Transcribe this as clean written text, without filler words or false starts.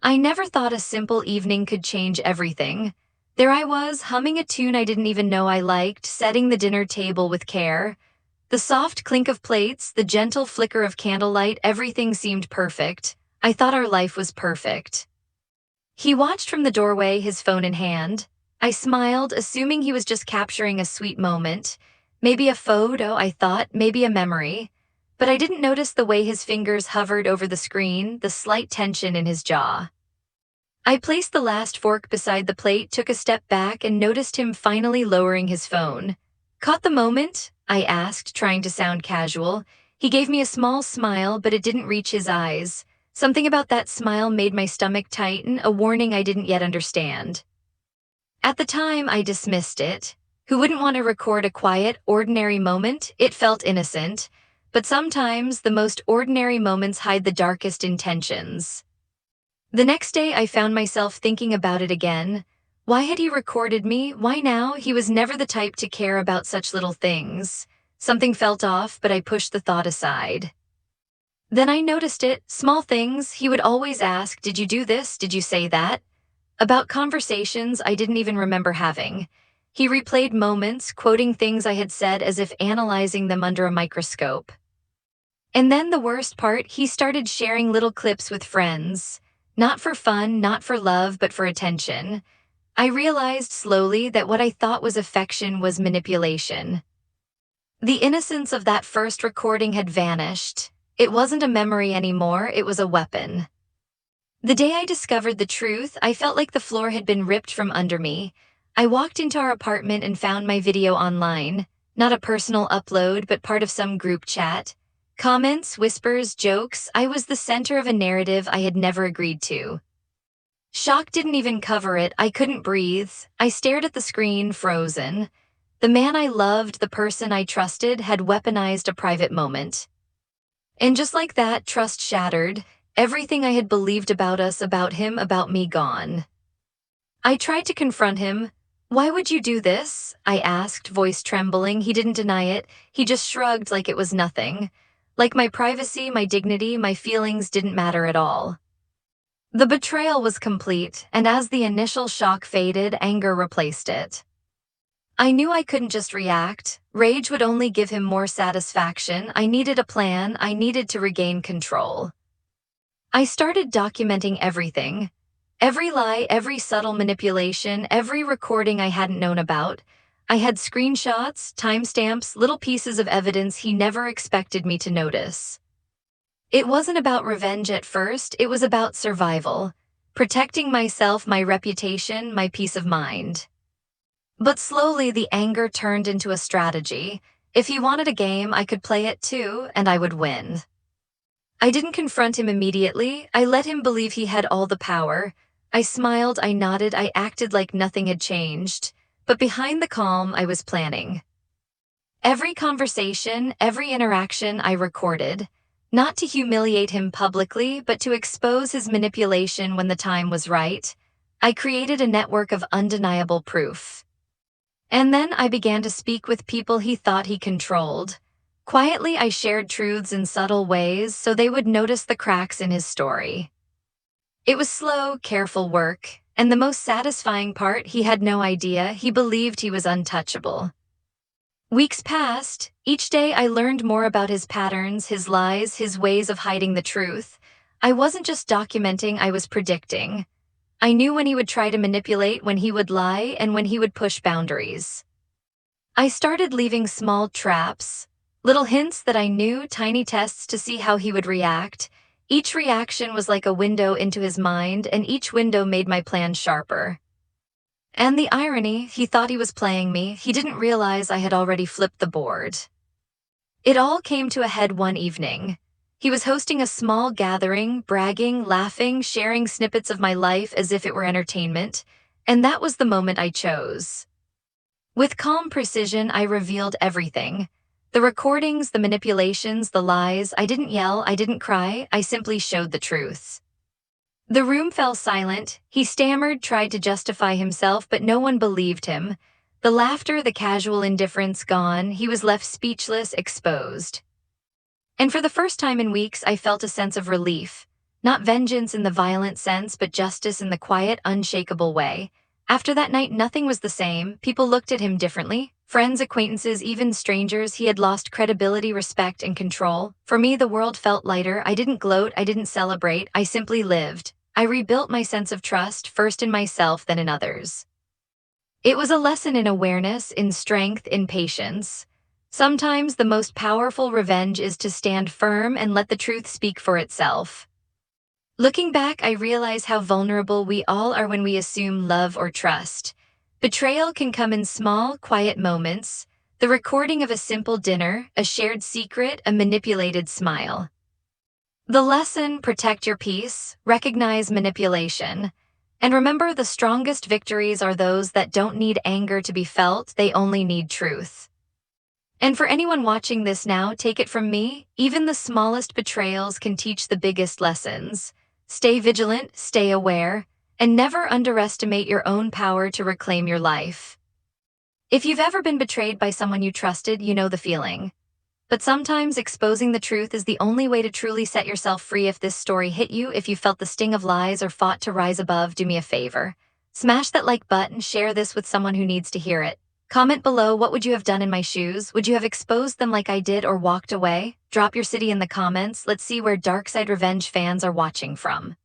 I never thought a simple evening could change everything. There I was, humming a tune I didn't even know I liked, setting the dinner table with care. The soft clink of plates, the gentle flicker of candlelight, everything seemed perfect. I thought our life was perfect. He watched from the doorway, his phone in hand. I smiled, assuming he was just capturing a sweet moment. Maybe a photo, I thought, maybe a memory. But I didn't notice the way his fingers hovered over the screen, the slight tension in his jaw. I placed the last fork beside the plate, took a step back, and noticed him finally lowering his phone. "Caught the moment?" I asked, trying to sound casual. He gave me a small smile, but it didn't reach his eyes. Something about that smile made my stomach tighten, a warning I didn't yet understand. At the time, I dismissed it. Who wouldn't want to record a quiet, ordinary moment? It felt innocent. But sometimes, the most ordinary moments hide the darkest intentions. The next day, I found myself thinking about it again. Why had he recorded me? Why now? He was never the type to care about such little things. Something felt off, but I pushed the thought aside. Then I noticed it, small things. He would always ask, "Did you do this? Did you say that?" About conversations I didn't even remember having. He replayed moments, quoting things I had said as if analyzing them under a microscope. And then the worst part, he started sharing little clips with friends. Not for fun, not for love, but for attention. I realized slowly that what I thought was affection was manipulation. The innocence of that first recording had vanished. It wasn't a memory anymore, it was a weapon. The day I discovered the truth, I felt like the floor had been ripped from under me. I walked into our apartment and found my video online. Not a personal upload, but part of some group chat. Comments, whispers, jokes, I was the center of a narrative I had never agreed to. Shock didn't even cover it, I couldn't breathe. I stared at the screen, frozen. The man I loved, the person I trusted, had weaponized a private moment. And just like that, trust shattered. Everything I had believed about us, about him, about me, gone. I tried to confront him. "Why would you do this?" I asked, voice trembling. He didn't deny it. He just shrugged like it was nothing. Like my privacy, my dignity, my feelings didn't matter at all. The betrayal was complete, and as the initial shock faded, anger replaced it. I knew I couldn't just react. Rage would only give him more satisfaction. I needed a plan. I needed to regain control. I started documenting everything. Every lie, every subtle manipulation, every recording I hadn't known about. I had screenshots, timestamps, little pieces of evidence he never expected me to notice. It wasn't about revenge at first, it was about survival. Protecting myself, my reputation, my peace of mind. But slowly the anger turned into a strategy. If he wanted a game, I could play it too, and I would win. I didn't confront him immediately. I let him believe he had all the power. I smiled, I nodded, I acted like nothing had changed. But behind the calm, I was planning. Every conversation, every interaction I recorded. Not to humiliate him publicly, but to expose his manipulation when the time was right. I created a network of undeniable proof. And then I began to speak with people he thought he controlled. Quietly, I shared truths in subtle ways so they would notice the cracks in his story. It was slow, careful work, and the most satisfying part, he had no idea. He believed he was untouchable. Weeks passed. Each day I learned more about his patterns, his lies, his ways of hiding the truth. I wasn't just documenting, I was predicting. I knew when he would try to manipulate, when he would lie, and when he would push boundaries. I started leaving small traps, little hints that I knew, tiny tests to see how he would react. Each reaction was like a window into his mind, and each window made my plan sharper. And the irony, he thought he was playing me. He didn't realize I had already flipped the board. It all came to a head one evening. He was hosting a small gathering, bragging, laughing, sharing snippets of my life as if it were entertainment, and that was the moment I chose. With calm precision, I revealed everything. The recordings, the manipulations, the lies. I didn't yell, I didn't cry, I simply showed the truth. The room fell silent. He stammered, tried to justify himself, but no one believed him. The laughter, the casual indifference gone, he was left speechless, exposed. And for the first time in weeks, I felt a sense of relief. Not vengeance in the violent sense, but justice in the quiet, unshakable way. After that night, nothing was the same. People looked at him differently. Friends, acquaintances, even strangers. He had lost credibility, respect, and control. For me, the world felt lighter. I didn't gloat, I didn't celebrate, I simply lived. I rebuilt my sense of trust, first in myself, then in others. It was a lesson in awareness, in strength, in patience. Sometimes the most powerful revenge is to stand firm and let the truth speak for itself. Looking back, I realize how vulnerable we all are when we assume love or trust. Betrayal can come in small, quiet moments, the recording of a simple dinner, a shared secret, a manipulated smile. The lesson: protect your peace, recognize manipulation, and remember the strongest victories are those that don't need anger to be felt, they only need truth. And for anyone watching this now, take it from me, even the smallest betrayals can teach the biggest lessons. Stay vigilant, stay aware, and never underestimate your own power to reclaim your life. If you've ever been betrayed by someone you trusted, you know the feeling. But sometimes exposing the truth is the only way to truly set yourself free. If this story hit you, if you felt the sting of lies or fought to rise above, do me a favor. Smash that like button, share this with someone who needs to hear it. Comment below, what would you have done in my shoes? Would you have exposed them like I did or walked away? Drop your city in the comments. Let's see where Darkside Revenge fans are watching from.